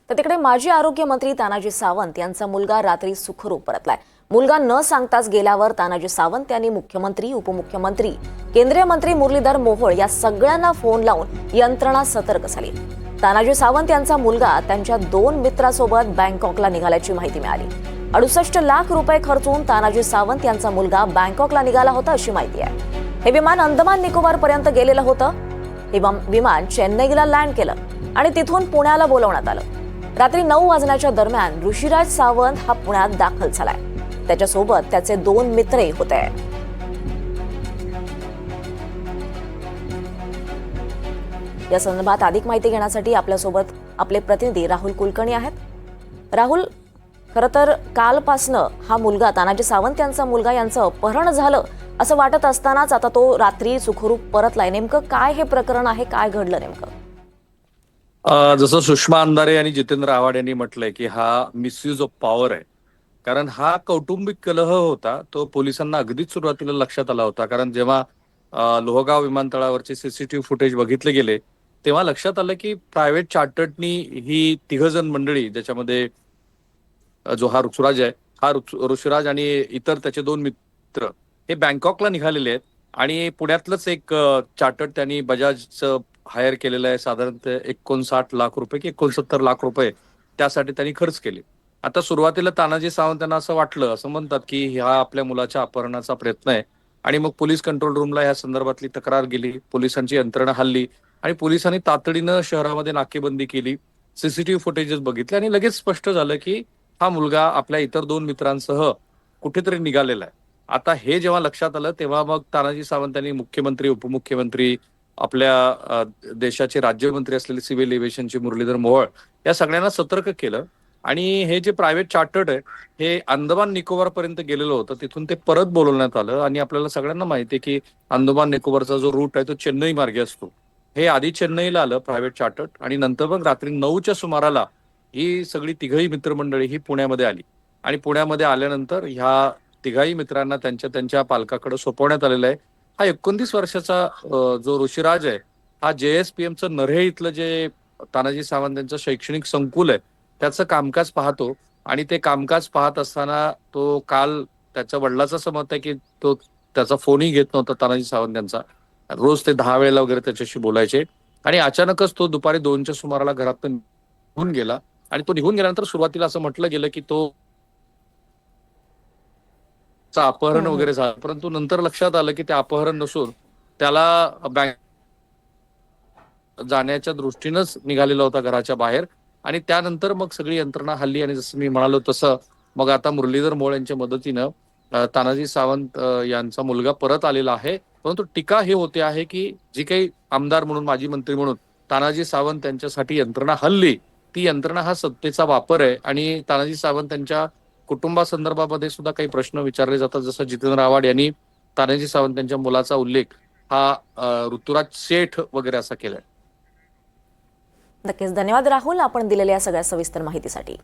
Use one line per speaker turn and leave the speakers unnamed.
तर तिकडे माजी आरोग्यमंत्री तानाजी सावंत यांचा मुलगा रात्री सुखरूप परतलाय। मुलगा न सांगताच गेल्यावर तानाजी सावंत यांनी मुख्यमंत्री, उपमुख्यमंत्री, केंद्रीय मंत्री मुरलीधर मोहोळ या सगळ्यांना फोन लावून यंत्रणा सतर्क झाली। तानाजी सावंत यांचा मुलगा त्यांच्या 2 मित्रांसोबत बँकॉकला निघाल्याची माहिती मिळाली। 68 लाख रुपये खर्चून तानाजी सावंत यांचा मुलगा बँकॉकला निघाला होता अशी माहिती आहे। हे विमान अंदमान निकोबार पर्यंत गेलेलं होतं। हे विमान चेन्नईला लँड केलं आणि तिथून पुण्याला बोलवण्यात आलं। रात्री 9 वाजण्याच्या दरम्यान ऋषिराज सावंत हा पुण्यात दाखल झालाय। त्याच्यासोबत त्याचे 2 मित्रही होते। या संदर्भात अधिक माहिती घेण्यासाठी आपल्यासोबत आपले प्रतिनिधी राहुल कुलकर्णी आहेत। राहुल, खरं तर कालपासनं हा मुलगा तानाजी सावंत यांचा मुलगा यांचं अपहरण झालं असं वाटत असतानाच आता तो रात्री सुखरूप परतलाय। नेमकं काय हे प्रकरण आहे, काय घडलं नेमकं?
जसं सुषमा अंधारे आणि जितेंद्र आव्हाड यांनी म्हटलंय की हा मिसयूज ऑफ पॉवर आहे। कारण हा कौटुंबिक कलह होता तो पोलिसांना अगदीच सुरुवातीला लक्षात आला होता। कारण जेव्हा लोहगाव विमानतळावरचे सीसीटीव्ही फुटेज बघितले गेले तेव्हा लक्षात आलं की प्रायव्हेट चार्टर्डनी ही 3 जण मंडळी, ज्याच्यामध्ये जो हा ऋषराज आहे, हा ऋषराज आणि इतर त्याचे 2 मित्र हे बँकॉकला निघालेले आहेत आणि पुण्यातलंच एक चार्टर्ड त्यांनी बजाजचं हायर केलेलं आहे। साधारणतः 59 लाख रुपये की 69 लाख रुपये त्यासाठी त्यांनी खर्च केले। आता सुरुवातीला तानाजी सावंत यांना असं वाटलं, असं म्हणतात की हा आपल्या मुलाच्या अपहरणाचा प्रयत्न आहे आणि मग पोलीस कंट्रोल रूमला या संदर्भातली तक्रार गेली। पोलिसांची यंत्रणा हल्ली आणि पोलिसांनी तातडीनं शहरामध्ये नाकेबंदी केली, सीसीटीव्ही फुटेजेस बघितले आणि लगेच स्पष्ट झालं की हा मुलगा आपल्या इतर 2 मित्रांसह कुठेतरी निघालेला आहे। आता हे जेव्हा लक्षात आलं तेव्हा मग तानाजी सावंत यांनी मुख्यमंत्री, उपमुख्यमंत्री, आपल्या देशाचे राज्यमंत्री असलेले सिव्हिल एव्हिएशनचे मुरलीधर मोहोळ या सगळ्यांना सतर्क केलं आणि हे जे प्रायव्हेट चार्टर्ड आहे हे अंदमान निकोबार पर्यंत गेलेलं होतं। तिथून ते परत बोलवण्यात आलं आणि आपल्याला सगळ्यांना माहिती आहे की अंदमान निकोबारचा जो रूट आहे तो चेन्नई मार्गे असतो। हे आधी चेन्नईला आलं प्रायव्हेट चार्टर्ड आणि नंतर मग रात्री 9च्या सुमाराला ही सगळी तिघही मित्रमंडळी ही पुण्यामध्ये आली आणि पुण्यामध्ये आल्यानंतर ह्या तिघाही मित्रांना त्यांच्या त्यांच्या पालकाकडे सोपवण्यात आलेलं आहे। हा 29 वर्षाचा जो ऋषिराज आहे हा JSPMचं नऱ्हे इथलं जे तानाजी सावंत यांचं शैक्षणिक संकुल आहे त्याचं कामकाज पाहतो आणि ते कामकाज पाहत असताना तो काल त्याच्या वडिलाचं असं मत आहे की तो त्याचा फोनही घेत नव्हता तानाजी सावंत यांचा। रोज ते 10 वेळेला वगैरे त्याच्याशी बोलायचे आणि अचानकच तो दुपारी 2च्या सुमाराला घरातून निघून गेला आणि तो निघून गेल्यानंतर सुरुवातीला असं म्हटलं गेलं की तो अपहरण वगैरे झालं, परंतु नंतर लक्षात आलं की ते अपहरण नसून त्याला बँक जाण्याच्या दृष्टीनंच निघालेला होता घराच्या बाहेर आणि त्यानंतर मग सगळी यंत्रणा हल्ली आणि जसं मी म्हणालो तसं मग आता मुरलीधर मोहोळ यांच्या मदतीनं तानाजी सावंत यांचा मुलगा परत आलेला आहे। परंतु टीका हे होते आहे की जी काही आमदार म्हणून, माजी मंत्री म्हणून तानाजी सावंत यांच्यासाठी यंत्रणा हल्ली, ती यंत्रणा हा सत्तेचा वापर आहे आणि तानाजी सावंत यांच्या कुटुंबासंदर्भामध्ये सुद्धा काही प्रश्न विचारले जातात। जसं जितेंद्र आव्हाड यांनी तानाजी सावंत यांच्या मुलाचा उल्लेख हा ऋतुराज शेठ वगैरे असा केलाय।
नक्कीच, धन्यवाद राहुल, आपण दिलेल्या सगळ्या सविस्तर माहितीसाठी।